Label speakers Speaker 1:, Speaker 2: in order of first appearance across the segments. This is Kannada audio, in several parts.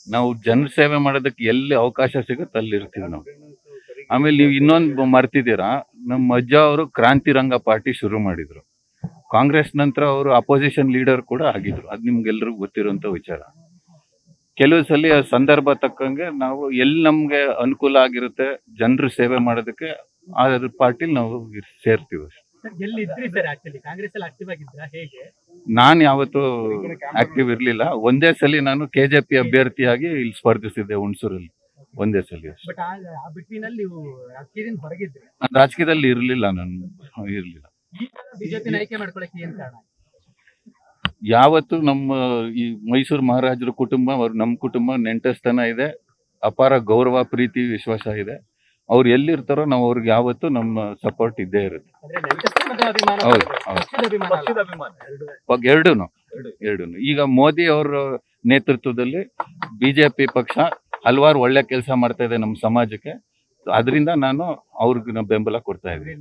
Speaker 1: ನಾವು ಜನರ ಸೇವೆ ಮಾಡೋದಕ್ಕೆ ಎಲ್ಲಿ ಅವಕಾಶ ಸಿಗುತ್ತೆ ಅಲ್ಲಿ ಇರ್ತೀವಿ ನಾವು. ಆಮೇಲೆ ನೀವು ಇನ್ನೊಂದು ಮರ್ತಿದ್ದೀರಾ, ನಮ್ಮ ಅಜ್ಜ ಅವರು ಕ್ರಾಂತಿ ರಂಗ ಪಾರ್ಟಿ ಶುರು ಮಾಡಿದ್ರು. ಕಾಂಗ್ರೆಸ್ ನಂತರ ಅವರು ಅಪೋಸಿಷನ್ ಲೀಡರ್ ಕೂಡ ಆಗಿದ್ರು. ಅದು ನಿಮ್ಗೆಲ್ರಿಗೂ ಗೊತ್ತಿರುವಂತ ವಿಚಾರ. ಕೆಲವು ಸಲ ಸಂದರ್ಭ ತಕ್ಕಂಗೆ ನಾವು ಎಲ್ಲಿ ನಮ್ಗೆ ಅನುಕೂಲ ಆಗಿರುತ್ತೆ ಜನರ ಸೇವೆ ಮಾಡೋದಕ್ಕೆ ಆ ಪಾರ್ಟಿಲಿ ನಾವು ಸೇರ್ತೀವಿ. ನಾನು ಯಾವತ್ತೂ ಆಕ್ಟಿವ್ ಇರ್ಲಿಲ್ಲ. ಒಂದೇ ಸಲ ನಾನು ಕೆಜೆಪಿ ಅಭ್ಯರ್ಥಿಯಾಗಿ ಇಲ್ಲಿ ಸ್ಪರ್ಧಿಸಿದ್ದೆ ಹುಣಸೂರಲ್ಲಿ, ಒಂದೇ ಸಲ ಅಷ್ಟೇ. ರಾಜಕೀಯದಲ್ಲಿ ಇರ್ಲಿಲ್ಲ, ನಾನು ಇರ್ಲಿಲ್ಲ. ಯಾವತ್ತು ನಮ್ಮ ಈ ಮೈಸೂರು ಮಹಾರಾಜರ ಕುಟುಂಬ, ಅವ್ರು ನಮ್ಮ ಕುಟುಂಬ ನೆಂಟಸ್ತನ ಇದೆ, ಅಪಾರ ಗೌರವ, ಪ್ರೀತಿ, ವಿಶ್ವಾಸ ಇದೆ. ಅವ್ರು ಎಲ್ಲಿರ್ತಾರೋ ನಾವು ಅವ್ರಿಗೆ ಯಾವತ್ತು ನಮ್ಮ ಸಪೋರ್ಟ್ ಇದ್ದೇ ಇರುತ್ತೆ. ಹೌದು, ಎರಡೂನು. ಈಗ ಮೋದಿ ಅವರ ನೇತೃತ್ವದಲ್ಲಿ ಬಿಜೆಪಿ ಪಕ್ಷ ಹಲವಾರು ಒಳ್ಳೆ ಕೆಲಸ ಮಾಡ್ತಾ ಇದೆ ನಮ್ಮ ಸಮಾಜಕ್ಕೆ. ಅದರಿಂದ ನಾನು ಅವ್ರಿಗೆ ಬೆಂಬಲ ಕೊಡ್ತಾ ಇದ್ದೀನಿ.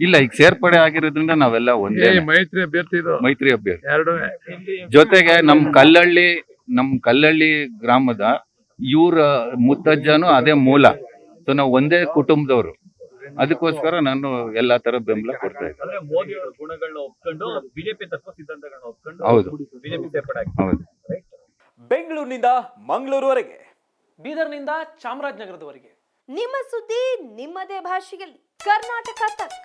Speaker 1: ಇಲ್ಲ, ಈಗ ಸೇರ್ಪಡೆ ಆಗಿರೋದ್ರಿಂದ ನಾವೆಲ್ಲ ಒಂದೇ ಮೈತ್ರಿ ಅಭ್ಯರ್ಥಿ. ಜೊತೆಗೆ ನಮ್ಮ ಕಲ್ಲಳ್ಳಿ ಗ್ರಾಮದ ಇವ್ರ ಮುತ್ತಜ್ಜನು ಅದೇ ಮೂಲ. ಸೊ ನಾವು ಒಂದೇ ಕುಟುಂಬದವರು. ಅದಕ್ಕೋಸ್ಕರ ನಾನು ಎಲ್ಲಾ ತರ ಬೆಂಬಲ ಕೊಡ್ತಾ ಇದ್ದೀನಿ. ಹೌದು.
Speaker 2: ಬೆಂಗಳೂರಿನಿಂದ ಮಂಗಳೂರುವರೆಗೆ, ಬೀದರ್ನಿಂದ ಚಾಮರಾಜನಗರದವರೆಗೆ
Speaker 3: ನಿಮ್ಮ ಸುದ್ದಿ ನಿಮ್ಮದೇ ಭಾಷೆಯಲ್ಲಿ. ಕರ್ನಾಟಕ ತಕ್.